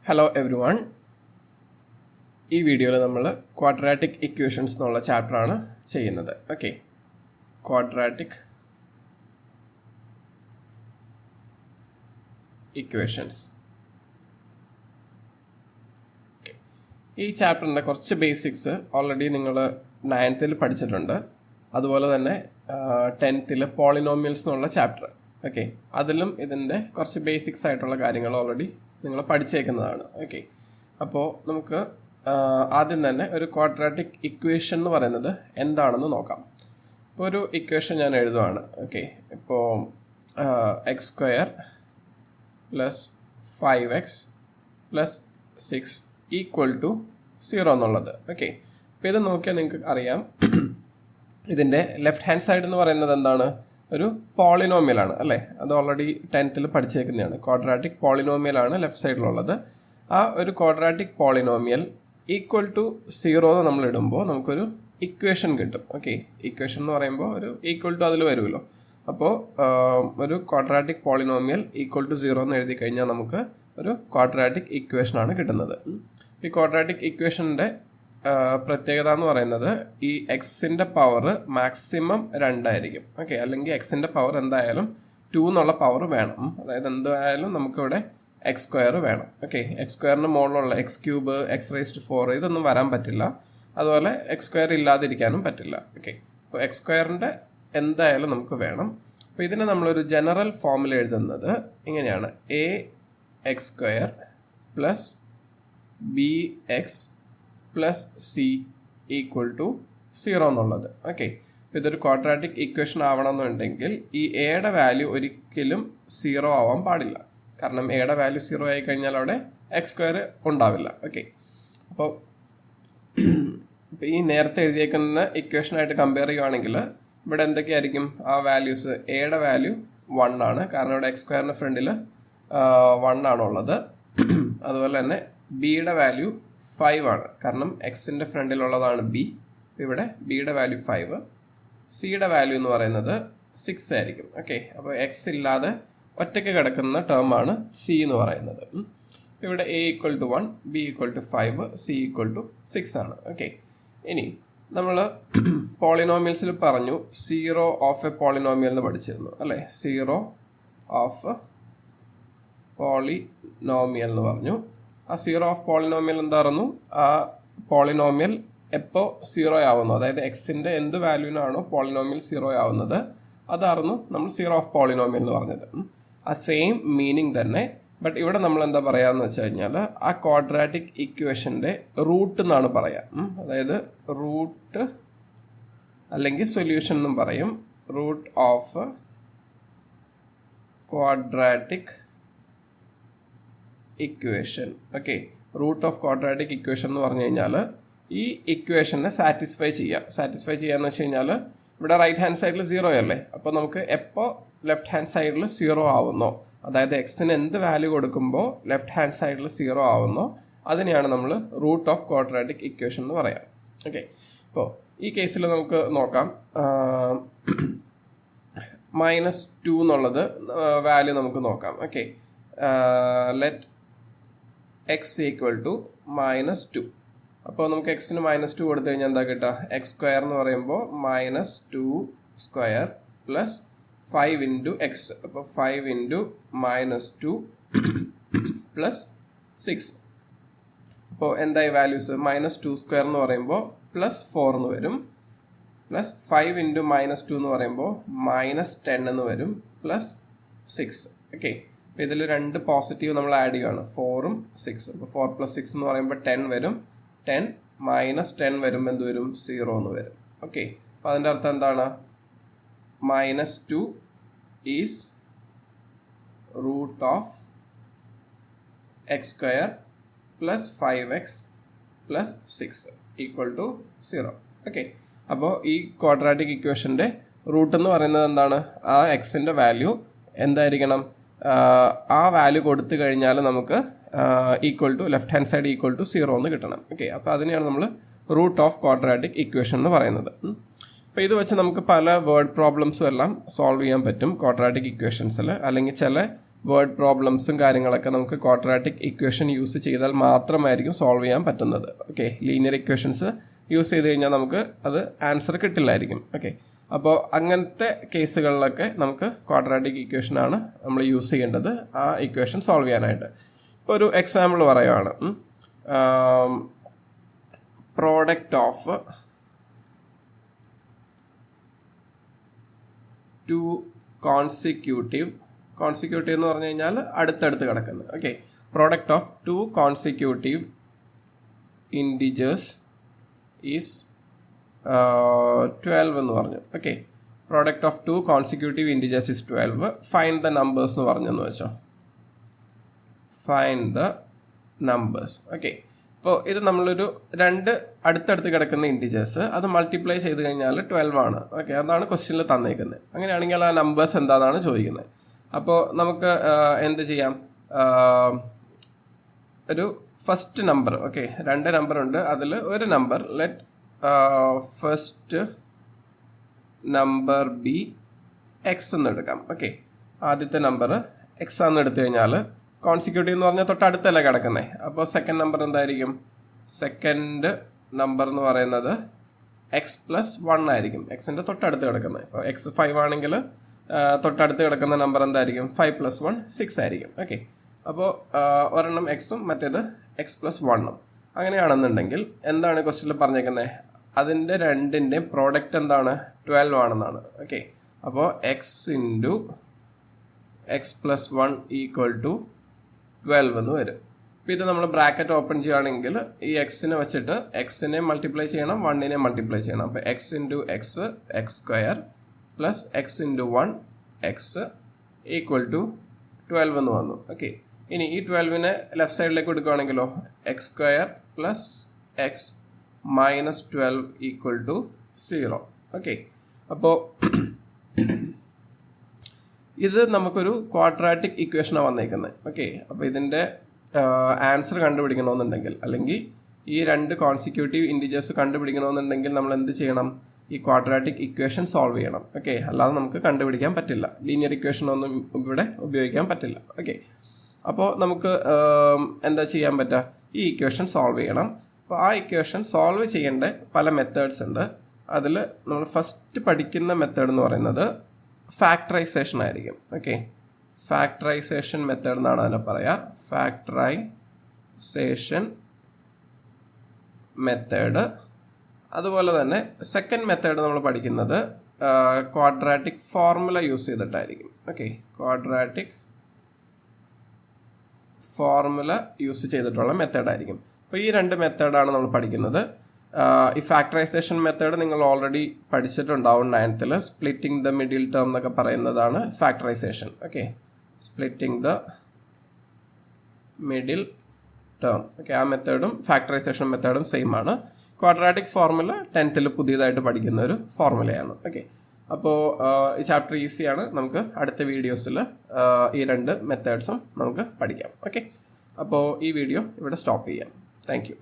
Hello every one. ഈ വീഡിയോയിൽ നമ്മൾ ക്വാഡ്രാറ്റിക് ഇക്വേഷൻസ് എന്നുള്ള ചാപ്റ്ററാണ് ചെയ്യുന്നത്. Okay, quadratic equations. ഈ ചാപ്റ്ററിൻ്റെ കുറച്ച് ബേസിക്സ് ഓൾറെഡി നിങ്ങൾ 9th പഠിച്ചിട്ടുണ്ട്. അതുപോലെ തന്നെ 10th പോളിനോമിയൽസ് എന്നുള്ള ചാപ്റ്റർ. ഓക്കെ, അതിലും ഇതിൻ്റെ കുറച്ച് ബേസിക്സ് ആയിട്ടുള്ള കാര്യങ്ങൾ ഓൾറെഡി നിങ്ങൾ പഠിച്ചേക്കുന്നതാണ്. ഓക്കെ, അപ്പോൾ നമുക്ക് ആദ്യം തന്നെ ഒരു ക്വാഡ്രാറ്റിക് ഇക്വേഷൻ എന്ന് പറയുന്നത് എന്താണെന്ന് നോക്കാം. ഇപ്പോൾ ഒരു ഇക്വേഷൻ ഞാൻ എഴുതുവാണ്. ഓക്കെ, ഇപ്പോൾ x² + 5x + 6 = 0 എന്നുള്ളത്. ഓക്കെ, അപ്പോൾ ഇത് നോക്കിയാൽ നിങ്ങൾക്ക് അറിയാം, ഇതിൻ്റെ ലെഫ്റ്റ് ഹാൻഡ് സൈഡ് എന്ന് പറയുന്നത് എന്താണ്? ഒരു പോളിനോമിയലാണ് അല്ലേ? അത് ഓൾറെഡി 10th പഠിച്ചേക്കുന്നതാണ്. ക്വാഡ്രാറ്റിക് പോളിനോമിയലാണ് ലെഫ്റ്റ് സൈഡിലുള്ളത്. ആ ഒരു ക്വാഡ്രാറ്റിക് പോളിനോമിയൽ =0 എന്ന് നമ്മൾ ഇടുമ്പോൾ നമുക്കൊരു ഇക്വേഷൻ കിട്ടും. ഓക്കെ, ഇക്വേഷൻ എന്ന് പറയുമ്പോൾ ഒരു = അതിൽ വരുമല്ലോ. അപ്പോൾ ഒരു ക്വാഡ്രാറ്റിക് പോളിനോമിയൽ =0 എന്ന് എഴുതി കഴിഞ്ഞാൽ നമുക്ക് ഒരു ക്വാഡ്രാറ്റിക് ഇക്വേഷനാണ് കിട്ടുന്നത്. ഈ ക്വാഡ്രാറ്റിക് ഇക്വേഷൻ്റെ പ്രത്യേകത എന്ന് പറയുന്നത് ഈ എക്സിൻ്റെ പവർ മാക്സിമം 2 ആയിരിക്കും. ഓക്കെ, അല്ലെങ്കിൽ എക്സിൻ്റെ പവർ എന്തായാലും 2 എന്നുള്ള പവർ വേണം. അതായത് എന്തായാലും നമുക്കിവിടെ x² വേണം. ഓക്കെ, x² മുകളിലുള്ള x³ x⁴ ഇതൊന്നും വരാൻ പറ്റില്ല. അതുപോലെ x² ഇല്ലാതിരിക്കാനും പറ്റില്ല. ഓക്കെ, അപ്പോൾ x² എന്തായാലും നമുക്ക് വേണം. അപ്പോൾ ഇതിനെ നമ്മളൊരു ജനറൽ ഫോമിൽ എഴുതുന്നത് ഇങ്ങനെയാണ്: ax² + bx + c = 0 എന്നുള്ളത്. ഓക്കെ, ഇതൊരു ക്വാഡ്രാറ്റിക് ഇക്വേഷൻ ആവണമെന്നുണ്ടെങ്കിൽ ഈ എയുടെ വാല്യൂ ഒരിക്കലും 0 ആവാൻ പാടില്ല. കാരണം എയുടെ വാല്യൂ 0 ആയി കഴിഞ്ഞാൽ അവിടെ x² ഉണ്ടാവില്ല. ഓക്കെ, അപ്പോൾ ഈ നേരത്തെ എഴുതിയേക്കുന്ന ഇക്വേഷനായിട്ട് കമ്പയർ ചെയ്യുകയാണെങ്കിൽ ഇവിടെ എന്തൊക്കെയായിരിക്കും ആ വാല്യൂസ്? എയുടെ വാല്യൂ 1 ആണ്, കാരണം ഇവിടെ x² ഫ്രണ്ടിൽ 1 ആണുള്ളത്. അതുപോലെ തന്നെ ബിയുടെ വാല്യൂ 5 ആണ്, കാരണം എക്സിൻ്റെ ഫ്രണ്ടിലുള്ളതാണ് ബി. ഇവിടെ ബിയുടെ വാല്യൂ 5, സിയുടെ വാല്യൂ എന്ന് പറയുന്നത് 6 ആയിരിക്കും. ഓക്കെ, അപ്പോൾ എക്സ് ഇല്ലാതെ ഒറ്റയ്ക്ക് കിടക്കുന്ന ടേമാണ് സി എന്ന് പറയുന്നത്. ഇവിടെ a = 1, b = 5, c = 6 ആണ്. ഓക്കെ, ഇനി നമ്മൾ പോളിനോമിയൽസിൽ പറഞ്ഞു 0 ഓഫ് എ പോളിനോമിയൽ എന്ന് പഠിച്ചിരുന്നു അല്ലേ? 0 ഓഫ് പോളിനോമിയൽ എന്ന് പറഞ്ഞു. ആ 0 ഓഫ് പോളിനോമിയൽ എന്തായിരുന്നു? ആ പോളിനോമിയൽ എപ്പോൾ 0 ആവുന്നു, അതായത് എക്സിൻ്റെ എന്ത് വാല്യൂവിനാണോ പോളിനോമിയൽ 0 ആവുന്നത്, അതായിരുന്നു നമ്മൾ 0 ഓഫ് പോളിനോമിയൽ എന്ന് പറഞ്ഞത്. ആ സെയിം മീനിങ് തന്നെ, ബട്ട് ഇവിടെ നമ്മൾ എന്താ പറയാന്ന് വെച്ച് കഴിഞ്ഞാൽ ആ ക്വാഡ്രാറ്റിക് ഇക്വേഷൻ്റെ റൂട്ട് എന്നാണ് പറയാം. അതായത് റൂട്ട് അല്ലെങ്കിൽ സൊല്യൂഷൻ എന്നും പറയും. Root of quadratic equation. Okay, root of quadratic equation എന്ന് പറഞ്ഞു കഴിഞ്ഞാൽ ഈ ഇക്വേഷനെ സാറ്റിസ്ഫൈ ചെയ്യാന്ന് വെച്ച് കഴിഞ്ഞാൽ ഇവിടെ റൈറ്റ് ഹാൻഡ് സൈഡിൽ 0 അല്ലേ? അപ്പോൾ നമുക്ക് എപ്പോൾ ലെഫ്റ്റ് ഹാൻഡ് സൈഡിൽ 0 ആവുന്നോ, അതായത് എക്സിന് എന്ത് വാല്യൂ കൊടുക്കുമ്പോൾ ലെഫ്റ്റ് ഹാൻഡ് സൈഡിൽ 0 ആവുന്നോ, അതിനെയാണ് നമ്മൾ റൂട്ട് ഓഫ് ക്വാഡ്രാറ്റിക് ഇക്വേഷൻ എന്ന് പറയാം. ഓക്കെ, ഇപ്പോൾ ഈ കേസിൽ നമുക്ക് നോക്കാം. -2 എന്നുള്ളത് വാല്യൂ നമുക്ക് നോക്കാം. Okay, let x = -2. അപ്പോൾ നമുക്ക് എക്സിന് -2 കൊടുത്തു കഴിഞ്ഞാൽ എന്താ കിട്ടുക? x² എന്ന് പറയുമ്പോൾ -2² + 5 × x. അപ്പോൾ 5 × -2 + 6. അപ്പോൾ എന്തായി വാല്യൂസ്? -2² എന്ന് പറയുമ്പോൾ +4 എന്ന് വരും, +5 × -2 എന്ന് പറയുമ്പോൾ -10 എന്ന് വരും, +6. ഓക്കെ, അപ്പോൾ ഇതിൽ 2 പോസിറ്റീവ് നമ്മൾ ആഡ് ചെയ്യുകയാണ്, 4ഉം 6. അപ്പോൾ 4 + 6 എന്ന് പറയുമ്പോൾ 10 വരും. 10 - 10 വരുമ്പോൾ എന്ത് വരും? 0 എന്ന് വരും. ഓക്കെ, അപ്പോൾ അതിൻ്റെ അർത്ഥം എന്താണ്? -2 is root of x² + 5x + 6 = 0. Okay, അപ്പോൾ ഈ ക്വാഡ്രാറ്റിക് ഇക്വേഷൻ്റെ റൂട്ട് എന്ന് പറയുന്നത് എന്താണ്? ആ എക്സിൻ്റെ വാല്യൂ എന്തായിരിക്കണം? ആ വാല്യൂ കൊടുത്തു കഴിഞ്ഞാൽ നമുക്ക് ലെഫ്റ്റ് ഹാൻഡ് സൈഡ് =0 എന്ന് കിട്ടണം. ഓക്കെ, അപ്പോൾ അതിനെയാണ് നമ്മൾ റൂട്ട് ഓഫ് ക്വാഡ്രാറ്റിക് ഇക്വേഷൻ എന്ന് പറയുന്നത്. അപ്പോൾ ഇത് വെച്ച് നമുക്ക് പല വേർഡ് പ്രോബ്ലംസും എല്ലാം സോൾവ് ചെയ്യാൻ പറ്റും ക്വാഡ്രാറ്റിക് ഇക്വേഷൻസിൽ. അല്ലെങ്കിൽ ചില വേർഡ് പ്രോബ്ലംസും കാര്യങ്ങളൊക്കെ നമുക്ക് ക്വാഡ്രാറ്റിക് ഇക്വേഷൻ യൂസ് ചെയ്താൽ മാത്രമായിരിക്കും സോൾവ് ചെയ്യാൻ പറ്റുന്നത്. ഓക്കെ, ലീനിയർ ഇക്വേഷൻസ് യൂസ് ചെയ്ത് കഴിഞ്ഞാൽ നമുക്ക് അത് ആൻസർ കിട്ടില്ലായിരിക്കും. ഓക്കെ, അപ്പോൾ അങ്ങനത്തെ കേസുകളിലൊക്കെ നമുക്ക് ക്വാഡ്രാറ്റിക് ഇക്വേഷനാണ് നമ്മൾ യൂസ് ചെയ്യേണ്ടത് ആ ഇക്വേഷൻ സോൾവ് ചെയ്യാനായിട്ട്. ഇപ്പോൾ ഒരു എക്സാമ്പിൾ പറയുകയാണ്. പ്രോഡക്റ്റ് ഓഫ് ടു കോൺസിക്യൂട്ടീവ് എന്ന് പറഞ്ഞു കഴിഞ്ഞാൽ അടുത്തടുത്ത് കിടക്കുന്നത്. Okay, product of two consecutive integers is 12 എന്ന് പറഞ്ഞു. Okay, product of two consecutive integers is 12. Find the numbers എന്ന് പറഞ്ഞെന്ന് വെച്ചോ. Find the numbers. ഓക്കെ, ഇപ്പോൾ ഇത് നമ്മളൊരു രണ്ട് അടുത്തടുത്ത് കിടക്കുന്ന ഇൻഡിജേഴ്സ് അത് മൾട്ടിപ്ലൈ ചെയ്ത് കഴിഞ്ഞാൽ 12 ആണ്. ഓക്കെ, അതാണ് ക്വസ്റ്റ്യനിൽ തന്നേക്കുന്നത്. അങ്ങനെയാണെങ്കിൽ ആ നമ്പേഴ്സ് എന്താണെന്നാണ് ചോദിക്കുന്നത്. അപ്പോൾ നമുക്ക് എന്ത് ചെയ്യാം, ഒരു ഫസ്റ്റ് നമ്പർ, ഓക്കെ, 2 നമ്പർ ഉണ്ട്, അതിൽ ഒരു number let first number B X എന്ന് എടുക്കാം. ഓക്കെ, ആദ്യത്തെ നമ്പർ എക്സ് ആണെന്ന് എടുത്തു കഴിഞ്ഞാൽ കോൺസിക്യൂട്ടീവ് എന്ന് പറഞ്ഞാൽ തൊട്ടടുത്തല്ല കിടക്കുന്നത്. അപ്പോൾ സെക്കൻഡ് നമ്പർ എന്തായിരിക്കും? സെക്കൻഡ് നമ്പർ എന്ന് പറയുന്നത് x+1 ആയിരിക്കും. എക്സിൻ്റെ തൊട്ടടുത്ത് കിടക്കുന്നത്. ഇപ്പോൾ x 5 ആണെങ്കിൽ തൊട്ടടുത്ത് കിടക്കുന്ന നമ്പർ എന്തായിരിക്കും? 5+1 6 ആയിരിക്കും. ഓക്കെ, അപ്പോൾ ഒരെണ്ണം എക്സും മറ്റേത് x+1ഉം. അങ്ങനെയാണെന്നുണ്ടെങ്കിൽ എന്താണ് ക്വസ്റ്റ്യനിൽ പറഞ്ഞേക്കുന്നത്? അതിൻ്റെ രണ്ടിൻ്റെയും പ്രോഡക്റ്റ് എന്താണ്? 12 ആണെന്നാണ്. ഓക്കെ, അപ്പോൾ x+1 = 12 എന്ന് വരും. അപ്പോൾ ഇത് നമ്മൾ ബ്രാക്കറ്റ് ഓപ്പൺ ചെയ്യുകയാണെങ്കിൽ ഈ എക്സിനെ വെച്ചിട്ട് എക്സിനെ മൾട്ടിപ്ലൈ ചെയ്യണം, 1നെ മൾട്ടിപ്ലൈ ചെയ്യണം. അപ്പോൾ x × x x² plus x × 1 x = 12 എന്ന് വന്നു. ഓക്കെ, ഇനി ഈ 12നെ ലെഫ്റ്റ് സൈഡിലേക്ക് എടുക്കുകയാണെങ്കിലോ x² പ്ലസ് x -12 = 0. ഓക്കെ, അപ്പോൾ ഇത് നമുക്കൊരു ക്വാഡ്രാറ്റിക് ഇക്വേഷനാണ് വന്നേക്കുന്നത്. ഓക്കെ, അപ്പോൾ ഇതിൻ്റെ ആൻസർ കണ്ടുപിടിക്കണമെന്നുണ്ടെങ്കിൽ അല്ലെങ്കിൽ ഈ രണ്ട് കോൺസിക്യൂട്ടീവ് ഇൻഡിജേഴ്സ് കണ്ടുപിടിക്കണമെന്നുണ്ടെങ്കിൽ നമ്മൾ എന്ത് ചെയ്യണം? ഈ ക്വാഡ്രാറ്റിക് ഇക്വേഷൻ സോൾവ് ചെയ്യണം. ഓക്കെ, അല്ലാതെ നമുക്ക് കണ്ടുപിടിക്കാൻ പറ്റില്ല. ലീനിയർ ഇക്വേഷൻ ഒന്നും ഇവിടെ ഉപയോഗിക്കാൻ പറ്റില്ല. ഓക്കെ, അപ്പോൾ നമുക്ക് എന്താ ചെയ്യാൻ പറ്റുക? ഈ ഇക്വേഷൻ സോൾവ് ചെയ്യണം. അപ്പോൾ ആ ഇക്വേഷൻ സോൾവ് ചെയ്യേണ്ട പല മെത്തേഡ്സ് ഉണ്ട്. അതിൽ നമ്മൾ ഫസ്റ്റ് പഠിക്കുന്ന മെത്തേഡ് എന്ന് പറയുന്നത് ഫാക്ടറൈസേഷൻ ആയിരിക്കും. ഓക്കെ, ഫാക്ടറൈസേഷൻ മെത്തേഡ് എന്നാണ് അതിനെ പറയുക. Factorisation method. അതുപോലെ തന്നെ സെക്കൻഡ് മെത്തേഡ് നമ്മൾ പഠിക്കുന്നത് ക്വാഡ്രാറ്റിക് ഫോർമുല യൂസ് ചെയ്തിട്ടായിരിക്കും. ഓക്കെ, ക്വാഡ്രാറ്റിക് ഫോർമുല യൂസ് ചെയ്തിട്ടുള്ള മെത്തേഡായിരിക്കും. അപ്പോൾ ഈ രണ്ട് മെത്തേഡാണ് നമ്മൾ പഠിക്കുന്നത്. ഈ ഫാക്ടറൈസേഷൻ മെത്തേഡ് നിങ്ങൾ ഓൾറെഡി പഠിച്ചിട്ടുണ്ടാവും 9th. Splitting the middle term എന്നൊക്കെ പറയുന്നതാണ് factorisation. Okay, splitting the middle term. Okay, ആ മെത്തേഡും ഫാക്ടറൈസേഷൻ മെത്തേഡും സെയിം ആണ്. ക്വാഡ്രാറ്റിക് ഫോർമുല 10th പുതിയതായിട്ട് പഠിക്കുന്ന ഒരു ഫോർമുലയാണ്. ഓക്കെ, അപ്പോൾ ഈ ചാപ്റ്റർ ഈസിയാണ്. നമുക്ക് അടുത്ത വീഡിയോസിൽ ഈ രണ്ട് മെത്തേഡ്സും നമുക്ക് പഠിക്കാം. ഓക്കെ, അപ്പോൾ ഈ വീഡിയോ ഇവിടെ സ്റ്റോപ്പ് ചെയ്യാം. Thank you.